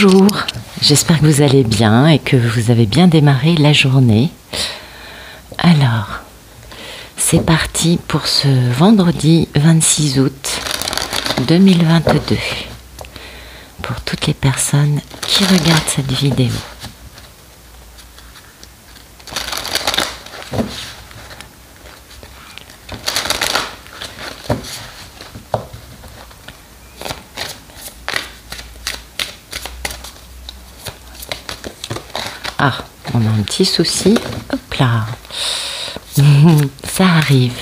Bonjour, j'espère que vous allez bien et que vous avez bien démarré la journée. Alors, c'est parti pour ce vendredi 26 août 2022 pour toutes les personnes qui regardent cette vidéo. Ah, on a un petit souci. Hop là. Ça arrive.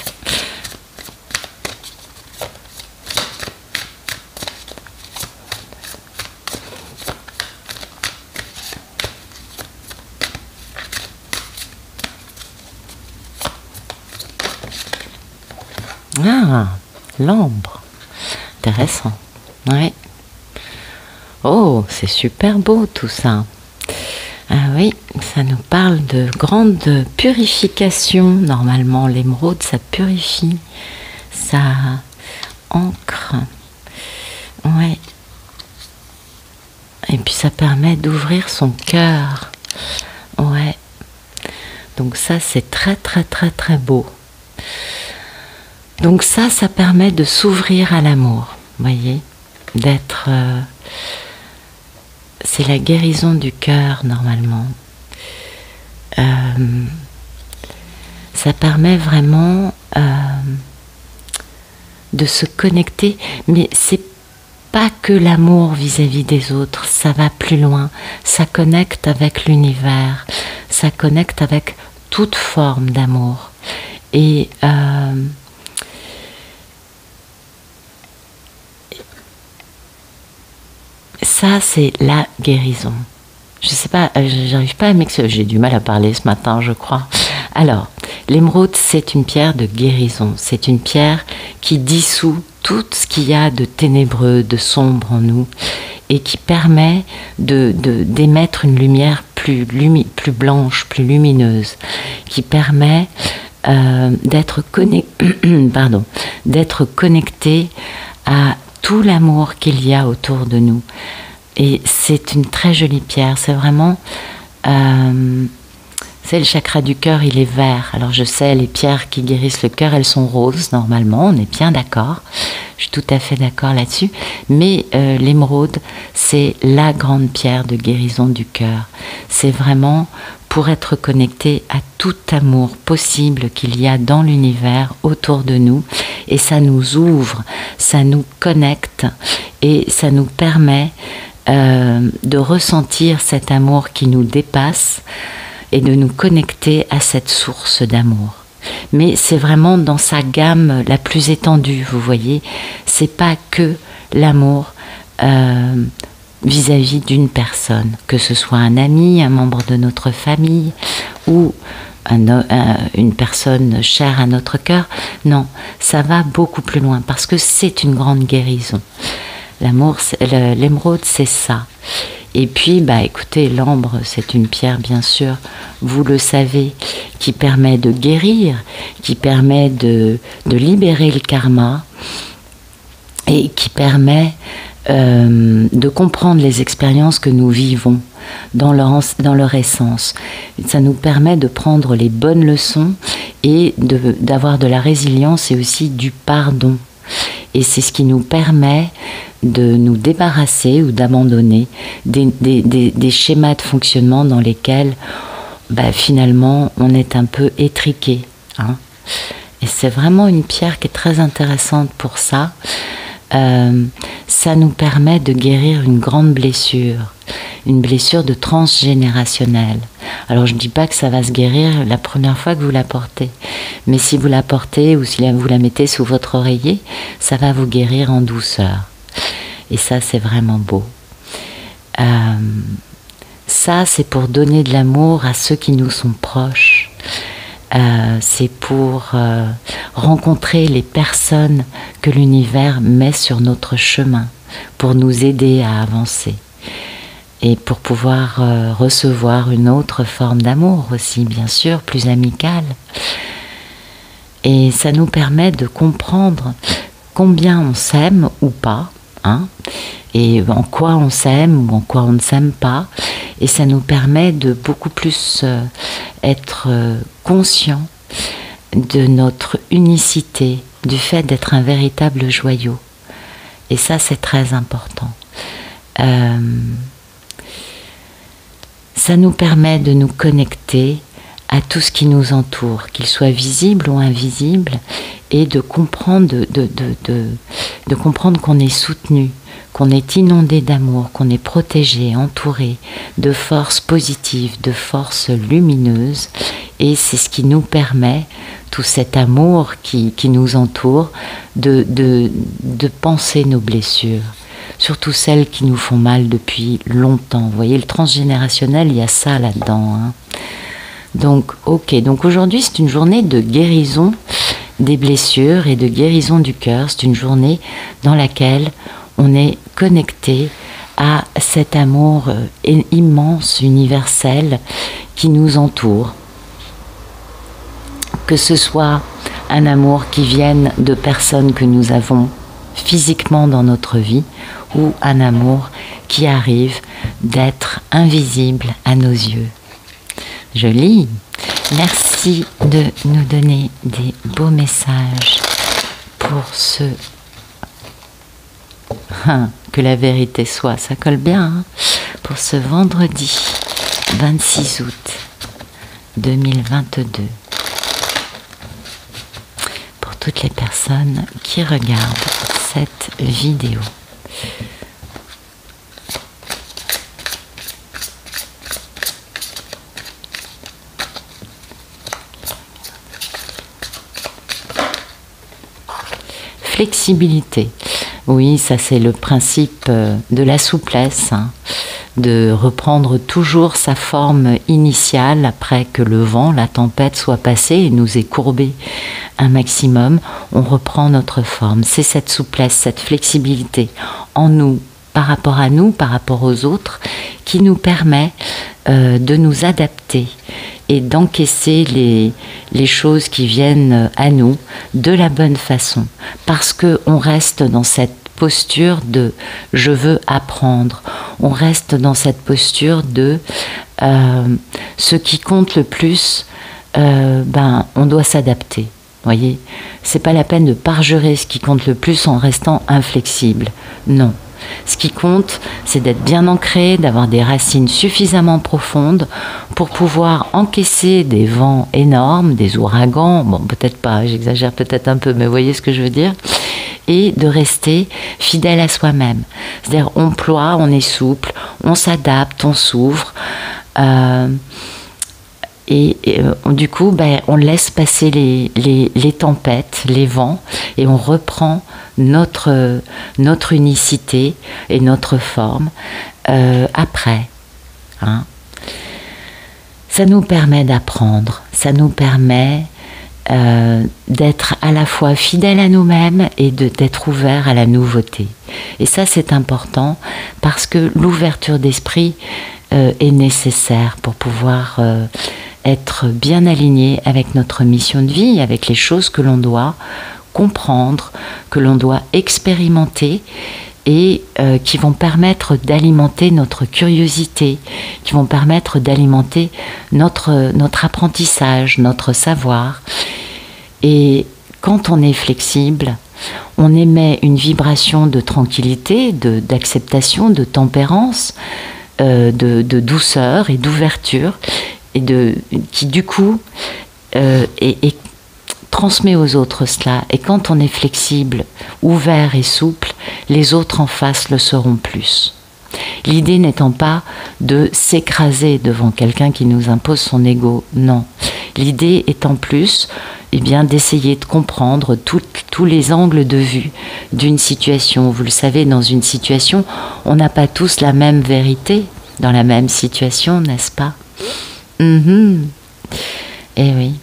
Ah, l'ambre. Intéressant. Ouais. Oh, c'est super beau tout ça. Ah oui, ça nous parle de grande purification. Normalement, l'émeraude, ça purifie, ça ancre. Ouais. Et puis ça permet d'ouvrir son cœur. Ouais. Donc ça, c'est très très très très beau. Donc ça permet de s'ouvrir à l'amour. Vous voyez, d'être... c'est la guérison du cœur normalement. Ça permet vraiment de se connecter, mais c'est pas que l'amour vis-à-vis des autres, ça va plus loin. Ça connecte avec l'univers, ça connecte avec toute forme d'amour. Et ça, c'est la guérison. Je sais pas, j'arrive pas à m'exprimer. J'ai du mal à parler ce matin, je crois. Alors, l'émeraude, c'est une pierre de guérison. C'est une pierre qui dissout tout ce qu'il y a de ténébreux, de sombre en nous, et qui permet d'émettre une lumière plus blanche, plus lumineuse, qui permet d'être connecté à tout l'amour qu'il y a autour de nous. Et c'est une très jolie pierre, c'est vraiment... c'est le chakra du cœur, il est vert. Alors je sais, les pierres qui guérissent le cœur, elles sont roses normalement, on est bien d'accord. Je suis tout à fait d'accord là-dessus. Mais l'émeraude, c'est la grande pierre de guérison du cœur. C'est vraiment pour être connecté à tout amour possible qu'il y a dans l'univers autour de nous. Et ça nous ouvre, ça nous connecte et ça nous permet de ressentir cet amour qui nous dépasse et de nous connecter à cette source d'amour. Mais c'est vraiment dans sa gamme la plus étendue, vous voyez. C'est pas que l'amour vis-à-vis d'une personne, que ce soit un ami, un membre de notre famille ou une personne chère à notre cœur. Non, ça va beaucoup plus loin parce que c'est une grande guérison. L'émeraude, c'est ça. Et puis, écoutez, l'ambre, c'est une pierre, bien sûr, vous le savez, qui permet de guérir, qui permet de libérer le karma et qui permet de comprendre les expériences que nous vivons dans leur essence. Ça nous permet de prendre les bonnes leçons et d'avoir de la résilience et aussi du pardon. Et c'est ce qui nous permet de nous débarrasser ou d'abandonner des schémas de fonctionnement dans lesquels finalement on est un peu étriqué. Hein. Et c'est vraiment une pierre qui est très intéressante pour ça. Ça nous permet de guérir une grande blessure, une blessure de transgénérationnelle. Alors je ne dis pas que ça va se guérir la première fois que vous la portez, mais si vous la portez ou si vous la mettez sous votre oreiller, ça va vous guérir en douceur. Et ça, c'est vraiment beau. Ça, c'est pour donner de l'amour à ceux qui nous sont proches. C'est pour rencontrer les personnes que l'univers met sur notre chemin, pour nous aider à avancer. Et pour pouvoir recevoir une autre forme d'amour aussi, bien sûr, plus amicale. Et ça nous permet de comprendre combien on s'aime ou pas, hein, et en quoi on s'aime ou en quoi on ne s'aime pas. Et ça nous permet de beaucoup plus être conscient de notre unicité, du fait d'être un véritable joyau. Et ça, c'est très important. Ça nous permet de nous connecter à tout ce qui nous entoure, qu'il soit visible ou invisible, et de comprendre, de comprendre qu'on est soutenu, qu'on est inondé d'amour, qu'on est protégé, entouré de forces positives, de forces lumineuses. Et c'est ce qui nous permet, tout cet amour qui nous entoure, de penser nos blessures, surtout celles qui nous font mal depuis longtemps. Vous voyez, le transgénérationnel, il y a ça là-dedans, hein. Donc, ok. Donc aujourd'hui, c'est une journée de guérison des blessures et de guérison du cœur. C'est une journée dans laquelle on est connecté à cet amour immense, universel, qui nous entoure. Que ce soit un amour qui vienne de personnes que nous avons physiquement dans notre vie, ou un amour qui arrive d'être invisible à nos yeux. Je lis. Merci de nous donner des beaux messages pour ce... que la vérité soit, ça colle bien, hein, pour ce vendredi 26 août 2022. Pour toutes les personnes qui regardent cette vidéo. Flexibilité. Oui, ça c'est le principe de la souplesse, hein, de reprendre toujours sa forme initiale après que le vent, la tempête soit passée et nous ait courbé un maximum. On reprend notre forme. C'est cette souplesse, cette flexibilité en nous, par rapport aux autres, qui nous permet de nous adapter et d'encaisser les choses qui viennent à nous de la bonne façon. Parce qu'on reste dans cette posture de « je veux apprendre ». On reste dans cette posture de ce qui compte le plus, on doit s'adapter. Voyez, c'est pas la peine de parjurer ce qui compte le plus en restant inflexible. Non. Ce qui compte, c'est d'être bien ancré, d'avoir des racines suffisamment profondes pour pouvoir encaisser des vents énormes, des ouragans, bon peut-être pas, j'exagère peut-être un peu, mais vous voyez ce que je veux dire, et de rester fidèle à soi-même. C'est-à-dire on ploie, on est souple, on s'adapte, on s'ouvre, du coup, on laisse passer les tempêtes, les vents, et on reprend notre unicité et notre forme après. Hein. Ça nous permet d'apprendre, ça nous permet d'être à la fois fidèle à nous-mêmes et d'être ouvert à la nouveauté. Et ça, c'est important parce que l'ouverture d'esprit est nécessaire pour pouvoir être bien aligné avec notre mission de vie, avec les choses que l'on doit comprendre, que l'on doit expérimenter et qui vont permettre d'alimenter notre curiosité, qui vont permettre d'alimenter notre apprentissage, notre savoir. Et quand on est flexible, on émet une vibration de tranquillité, d'acceptation, de tempérance, de douceur et d'ouverture, et qui du coup transmet aux autres cela. Et quand on est flexible, ouvert et souple, les autres en face le seront plus. L'idée n'étant pas de s'écraser devant quelqu'un qui nous impose son ego, non. L'idée étant plus d'essayer de comprendre tous les angles de vue d'une situation. Vous le savez, dans une situation, on n'a pas tous la même vérité dans la même situation, n'est-ce pas? Eh oui.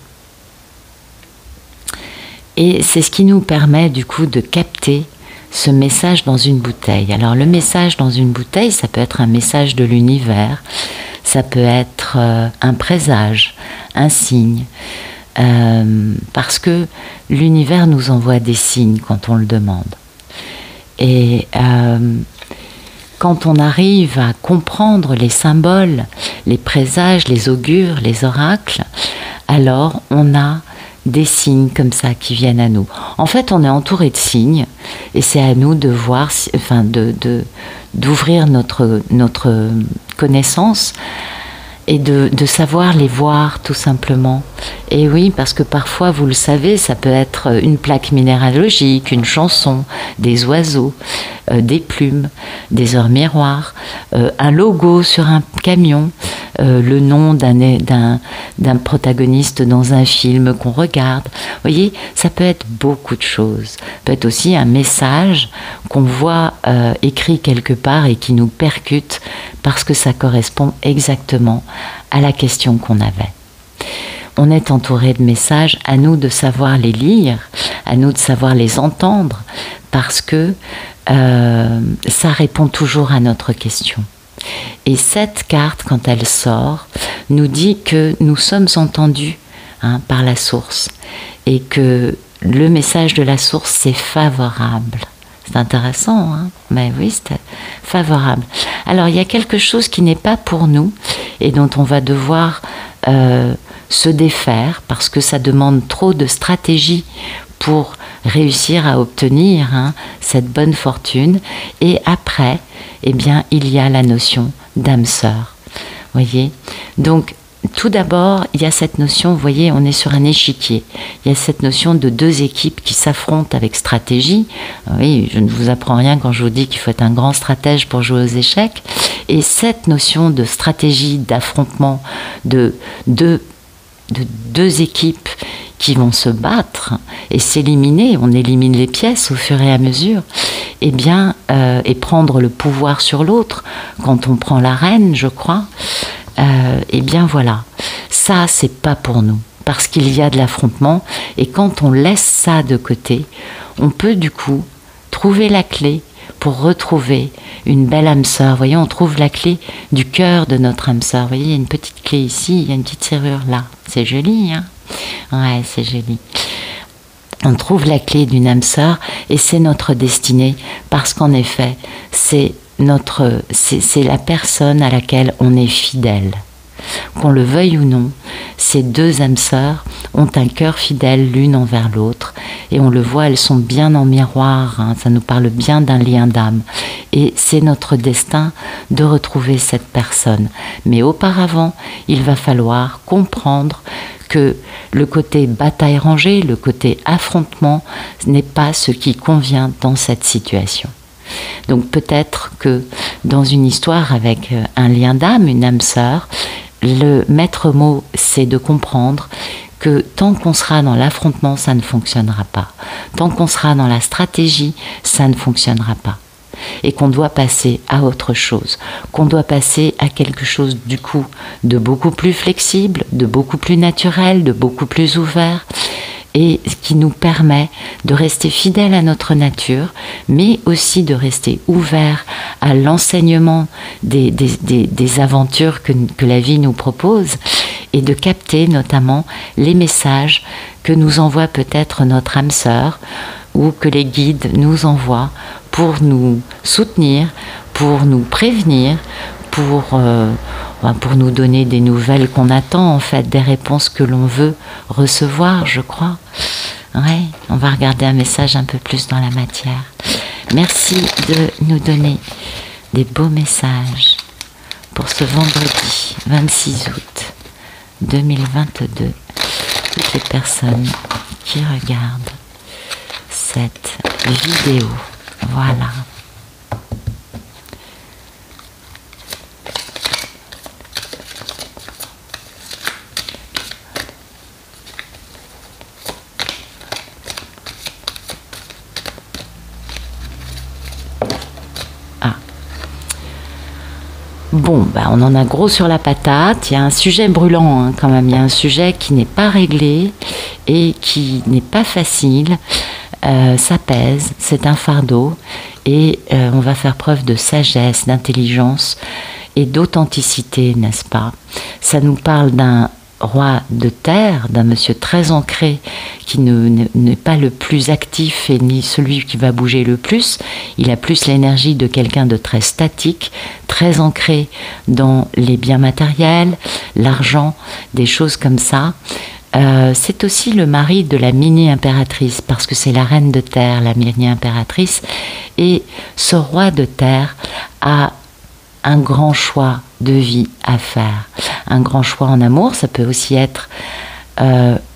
Et c'est ce qui nous permet du coup de capter ce message dans une bouteille. Alors le message dans une bouteille, ça peut être un message de l'univers, ça peut être un présage, un signe, parce que l'univers nous envoie des signes quand on le demande. Et quand on arrive à comprendre les symboles, les présages, les augures, les oracles, alors on a des signes comme ça qui viennent à nous. En fait, on est entouré de signes et c'est à nous de voir, enfin d'ouvrir notre connaissance et de savoir les voir tout simplement. Et oui, parce que parfois, vous le savez, ça peut être une plaque minéralogique, une chanson, des oiseaux, des plumes, des heures miroirs, un logo sur un camion, le nom d'un protagoniste dans un film qu'on regarde. Vous voyez, ça peut être beaucoup de choses. Ça peut être aussi un message qu'on voit écrit quelque part et qui nous percute parce que ça correspond exactement à la question qu'on avait. On est entouré de messages, à nous de savoir les lire, à nous de savoir les entendre, parce que ça répond toujours à notre question. Et cette carte, quand elle sort, nous dit que nous sommes entendus par la source et que le message de la source, c'est favorable. C'est intéressant, hein? Mais oui, c'est favorable. Alors, il y a quelque chose qui n'est pas pour nous et dont on va devoir se défaire parce que ça demande trop de stratégie pour réussir à obtenir cette bonne fortune. Et après, eh bien, il y a la notion d'âme sœur. Voyez ? Donc, tout d'abord, il y a cette notion, vous voyez, on est sur un échiquier. Il y a cette notion de deux équipes qui s'affrontent avec stratégie. Oui, je ne vous apprends rien quand je vous dis qu'il faut être un grand stratège pour jouer aux échecs. Et cette notion de stratégie, d'affrontement, de deux équipes qui vont se battre et s'éliminer, on élimine les pièces au fur et à mesure, eh bien, et prendre le pouvoir sur l'autre, quand on prend l'arène, je crois, eh bien voilà, ça c'est pas pour nous, parce qu'il y a de l'affrontement, et quand on laisse ça de côté, on peut du coup trouver la clé pour retrouver une belle âme sœur. Vous voyez, on trouve la clé du cœur de notre âme sœur. Vous voyez, il y a une petite clé ici, il y a une petite serrure là. C'est joli, hein? Ouais, c'est joli. On trouve la clé d'une âme sœur et c'est notre destinée parce qu'en effet, c'est la personne à laquelle on est fidèle. Qu'on le veuille ou non, ces deux âmes sœurs ont un cœur fidèle l'une envers l'autre et on le voit, elles sont bien en miroir, ça nous parle bien d'un lien d'âme et c'est notre destin de retrouver cette personne. Mais auparavant, il va falloir comprendre que le côté bataille rangée, le côté affrontement n'est pas ce qui convient dans cette situation. Donc peut-être que dans une histoire avec un lien d'âme, une âme sœur, le maître mot, c'est de comprendre que tant qu'on sera dans l'affrontement, ça ne fonctionnera pas. Tant qu'on sera dans la stratégie, ça ne fonctionnera pas. Et qu'on doit passer à autre chose, qu'on doit passer à quelque chose du coup de beaucoup plus flexible, de beaucoup plus naturel, de beaucoup plus ouvert, et qui nous permet de rester fidèle à notre nature, mais aussi de rester ouvert à l'enseignement des aventures que la vie nous propose, et de capter notamment les messages que nous envoie peut-être notre âme sœur, ou que les guides nous envoient pour nous soutenir, pour nous prévenir, pour nous donner des nouvelles qu'on attend, en fait, des réponses que l'on veut recevoir, je crois. Ouais, on va regarder un message un peu plus dans la matière. Merci de nous donner des beaux messages pour ce vendredi 26 août 2022. Toutes les personnes qui regardent cette vidéo. Voilà. Bon, on en a gros sur la patate. Il y a un sujet brûlant quand même. Il y a un sujet qui n'est pas réglé et qui n'est pas facile. Ça pèse, c'est un fardeau et on va faire preuve de sagesse, d'intelligence et d'authenticité, n'est-ce pas? Ça nous parle d'un roi de terre, d'un monsieur très ancré, qui n'est pas le plus actif et ni celui qui va bouger le plus. Il a plus l'énergie de quelqu'un de très statique, très ancré dans les biens matériels, l'argent, des choses comme ça. C'est aussi le mari de la mini-impératrice, parce que c'est la reine de terre, la mini-impératrice. Et ce roi de terre a un grand choix de vie à faire. Un grand choix en amour, ça peut aussi être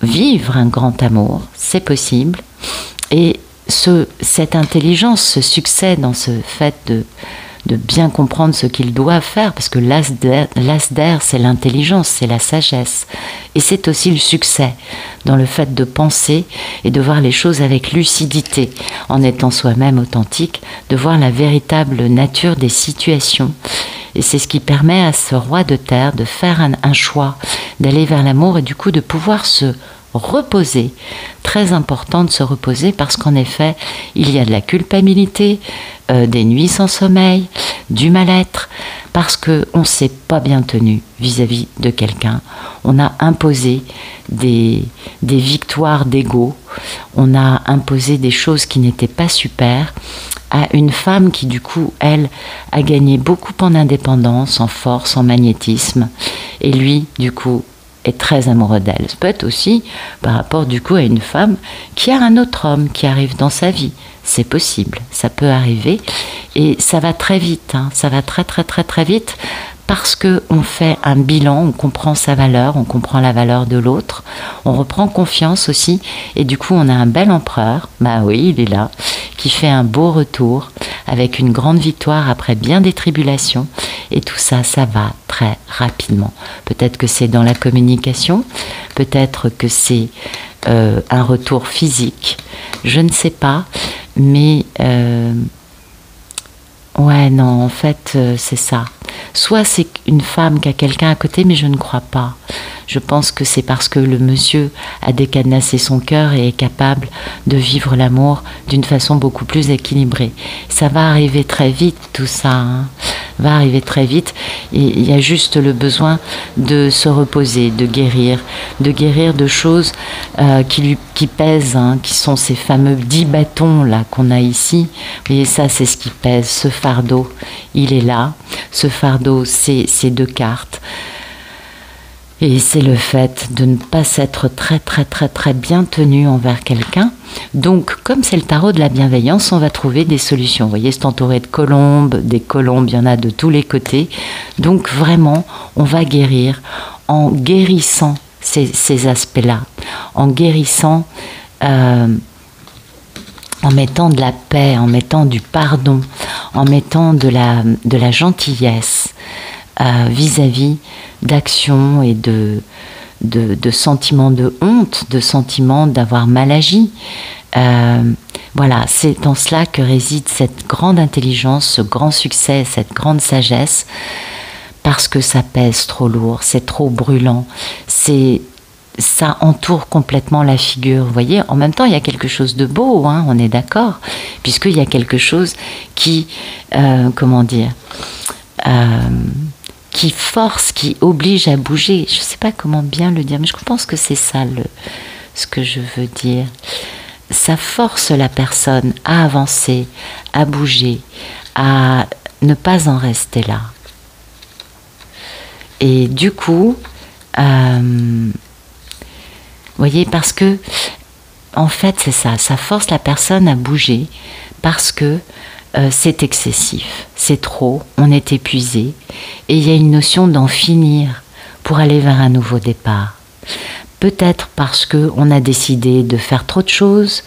vivre un grand amour, c'est possible. Et cette intelligence, ce succès dans ce fait de bien comprendre ce qu'il doit faire, parce que l'as d'air, c'est l'intelligence, c'est la sagesse. Et c'est aussi le succès dans le fait de penser et de voir les choses avec lucidité, en étant soi-même authentique, de voir la véritable nature des situations. Et c'est ce qui permet à ce roi de terre de faire un choix, d'aller vers l'amour et du coup de pouvoir se reposer. Très important de se reposer parce qu'en effet, il y a de la culpabilité, des nuits sans sommeil, du mal-être, parce qu'on ne s'est pas bien tenu vis-à-vis de quelqu'un. On a imposé des victoires d'ego, on a imposé des choses qui n'étaient pas super à une femme qui, du coup, elle, a gagné beaucoup en indépendance, en force, en magnétisme, et lui, du coup, est très amoureux d'elle. Ça peut être aussi par rapport, du coup, à une femme qui a un autre homme qui arrive dans sa vie. C'est possible, ça peut arriver, et ça va très vite, hein, ça va très très très très vite, parce qu'on fait un bilan, on comprend sa valeur, on comprend la valeur de l'autre, on reprend confiance aussi, et du coup on a un bel empereur, bah oui, il est là, qui fait un beau retour, avec une grande victoire après bien des tribulations, et tout ça, ça va très rapidement. Peut-être que c'est dans la communication, peut-être que c'est un retour physique, je ne sais pas, mais ouais, non, en fait, c'est ça. Soit c'est une femme qui a quelqu'un à côté, mais je ne crois pas. Je pense que c'est parce que le monsieur a décadenassé son cœur et est capable de vivre l'amour d'une façon beaucoup plus équilibrée. Ça va arriver très vite, tout ça, hein. Va arriver très vite. Et il y a juste le besoin de se reposer, de guérir de choses qui pèsent, hein, qui sont ces fameux 10 bâtons là qu'on a ici. Vous voyez, ça, c'est ce qui pèse, ce fardeau. Il est là. Ce fardeau, c'est ces 2 cartes. Et c'est le fait de ne pas s'être très très très très bien tenu envers quelqu'un. Donc, comme c'est le tarot de la bienveillance, on va trouver des solutions. Vous voyez, c'est entouré de colombes, des colombes, il y en a de tous les côtés. Donc vraiment, on va guérir en guérissant ces aspects-là, en guérissant, en mettant de la paix, en mettant du pardon, en mettant de la gentillesse vis-à-vis d'actions et de sentiments de honte, de sentiments d'avoir mal agi. Voilà, c'est dans cela que réside cette grande intelligence, ce grand succès, cette grande sagesse, parce que ça pèse trop lourd, c'est trop brûlant, ça entoure complètement la figure. Vous voyez, en même temps, il y a quelque chose de beau, hein, on est d'accord, puisqu'il y a quelque chose qui, qui force, qui oblige à bouger. Je ne sais pas comment bien le dire, mais je pense que c'est ça ce que je veux dire. Ça force la personne à avancer, à bouger, à ne pas en rester là. Et du coup, vous voyez, parce que, en fait, c'est ça, ça force la personne à bouger, parce que c'est excessif, c'est trop, on est épuisé, et il y a une notion d'en finir pour aller vers un nouveau départ. Peut-être parce qu'on a décidé de faire trop de choses,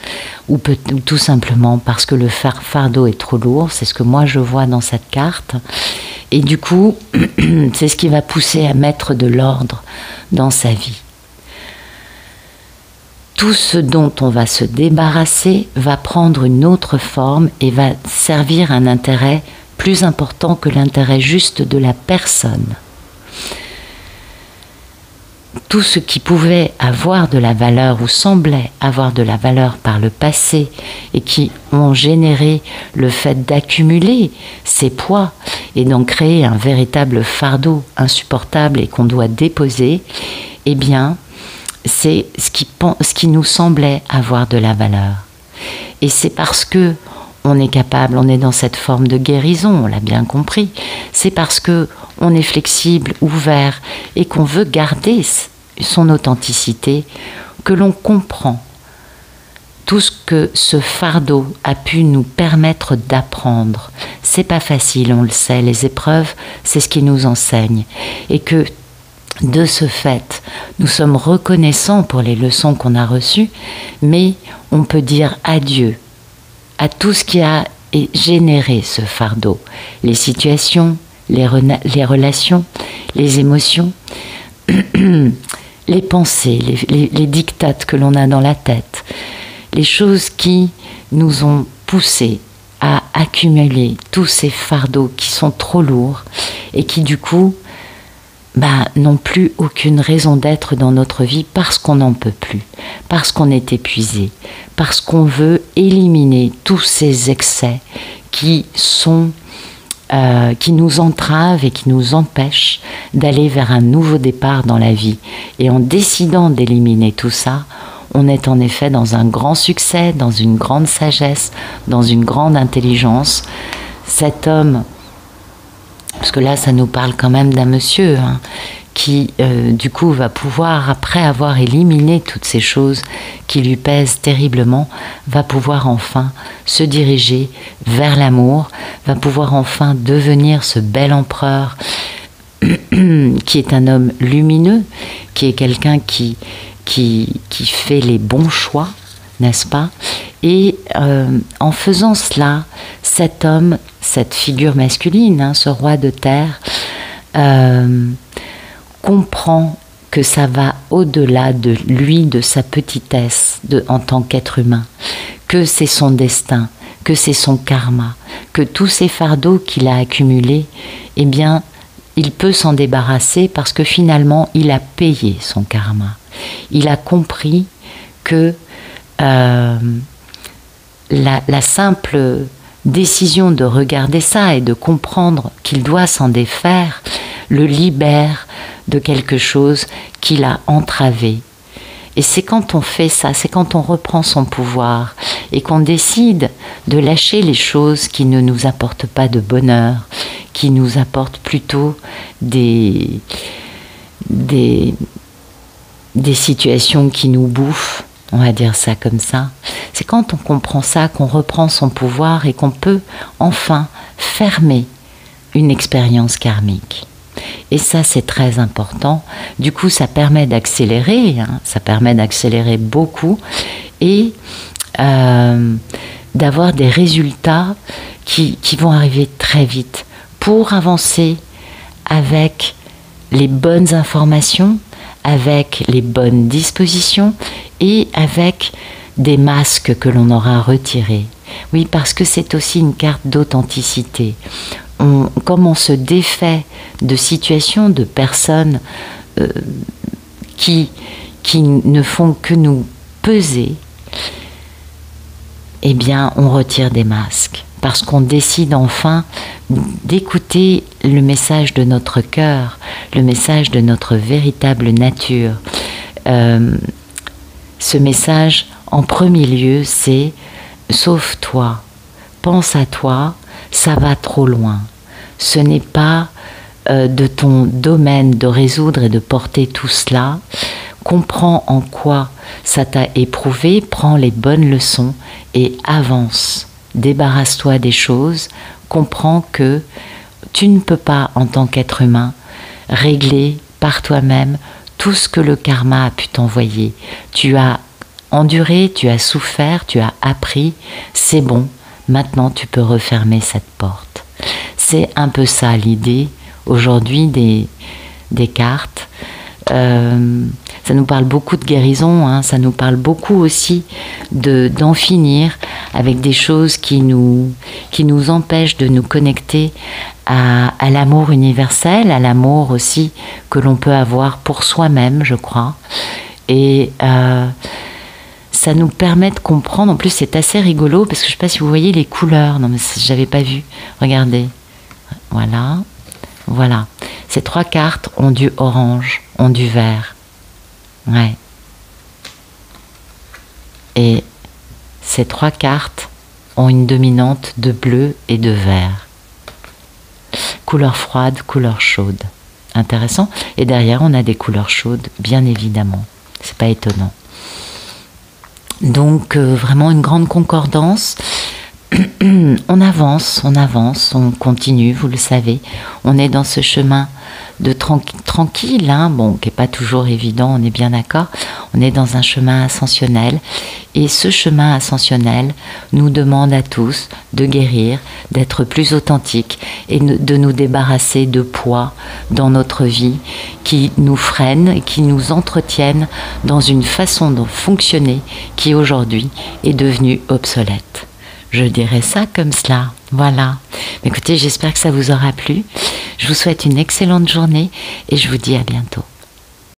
ou tout simplement parce que le fardeau est trop lourd, c'est ce que moi je vois dans cette carte, et du coup, c'est ce qui va pousser à mettre de l'ordre dans sa vie. Tout ce dont on va se débarrasser va prendre une autre forme et va servir un intérêt plus important que l'intérêt juste de la personne. Tout ce qui pouvait avoir de la valeur ou semblait avoir de la valeur par le passé et qui ont généré le fait d'accumuler ces poids et d'en créer un véritable fardeau insupportable et qu'on doit déposer, eh bien, c'est ce qui nous semblait avoir de la valeur. Et c'est parce que on est capable, on est dans cette forme de guérison, on l'a bien compris. C'est parce que on est flexible, ouvert et qu'on veut garder son authenticité que l'on comprend tout ce que ce fardeau a pu nous permettre d'apprendre. C'est pas facile, on le sait, les épreuves, c'est ce qui nous enseigne. Et que de ce fait, nous sommes reconnaissants pour les leçons qu'on a reçues, mais on peut dire adieu à tout ce qui a généré ce fardeau. Les situations, les relations, les émotions, les pensées, les dictates que l'on a dans la tête, les choses qui nous ont poussés à accumuler tous ces fardeaux qui sont trop lourds et qui du coup n'ont plus aucune raison d'être dans notre vie parce qu'on n'en peut plus, parce qu'on est épuisé, parce qu'on veut éliminer tous ces excès qui nous entravent et qui nous empêchent d'aller vers un nouveau départ dans la vie. Et en décidant d'éliminer tout ça, on est en effet dans un grand succès, dans une grande sagesse, dans une grande intelligence. Cet homme, parce que là ça nous parle quand même d'un monsieur qui du coup va pouvoir, après avoir éliminé toutes ces choses qui lui pèsent terriblement, va pouvoir enfin se diriger vers l'amour, va pouvoir enfin devenir ce bel empereur qui est un homme lumineux, qui est quelqu'un qui fait les bons choix, n'est-ce pas? Et en faisant cela, cet homme, cette figure masculine, ce roi de terre, comprend que ça va au-delà de lui, de sa petitesse en tant qu'être humain, que c'est son destin, que c'est son karma, que tous ces fardeaux qu'il a accumulés, eh bien, il peut s'en débarrasser parce que finalement, il a payé son karma. Il a compris que la simple décision de regarder ça et de comprendre qu'il doit s'en défaire le libère de quelque chose qu'il a entravé. Et c'est quand on fait ça, c'est quand on reprend son pouvoir et qu'on décide de lâcher les choses qui ne nous apportent pas de bonheur, qui nous apportent plutôt des situations qui nous bouffent, on va dire ça comme ça. C'est quand on comprend ça qu'on reprend son pouvoir et qu'on peut enfin fermer une expérience karmique. Et ça, c'est très important. Du coup, ça permet d'accélérer, ça permet d'accélérer beaucoup et d'avoir des résultats qui vont arriver très vite pour avancer avec les bonnes informations, avec les bonnes dispositions et avec des masques que l'on aura retirés. Oui, parce que c'est aussi une carte d'authenticité. Comme on se défait de situations, de personnes qui ne font que nous peser, eh bien, on retire des masques. Parce qu'on décide enfin d'écouter le message de notre cœur, le message de notre véritable nature. Ce message, en premier lieu, c'est « Sauve-toi, pense à toi, ça va trop loin. Ce n'est pas de ton domaine de résoudre et de porter tout cela. Comprends en quoi ça t'a éprouvé, prends les bonnes leçons et avance. Débarrasse-toi des choses, comprends que tu ne peux pas, en tant qu'être humain, régler par toi-même tout ce que le karma a pu t'envoyer. Tu as enduré, tu as souffert, tu as appris, c'est bon, maintenant tu peux refermer cette porte. C'est un peu ça l'idée aujourd'hui des cartes. Ça nous parle beaucoup de guérison, ça nous parle beaucoup aussi d'en finir avec des choses qui nous empêchent de nous connecter à l'amour universel, à l'amour aussi que l'on peut avoir pour soi-même, je crois. Et ça nous permet de comprendre, en plus c'est assez rigolo, parce que je ne sais pas si vous voyez les couleurs, non mais j'avais pas vu, regardez, voilà, ces 3 cartes ont du orange, ont du vert. Ouais. Et ces 3 cartes ont une dominante de bleu et de vert. Couleur froide, couleur chaude. Intéressant. Et derrière, on a des couleurs chaudes, bien évidemment. C'est pas étonnant. Donc, vraiment une grande concordance. On avance, on continue, vous le savez. On est dans ce chemin de tranquille, hein, bon, qui n'est pas toujours évident, on est bien d'accord. On est dans un chemin ascensionnel. Et ce chemin ascensionnel nous demande à tous de guérir, d'être plus authentiques et de nous débarrasser de poids dans notre vie qui nous freinent et qui nous entretiennent dans une façon de fonctionner qui aujourd'hui est devenue obsolète. Je dirais ça comme cela. Voilà. Écoutez, j'espère que ça vous aura plu. Je vous souhaite une excellente journée et je vous dis à bientôt.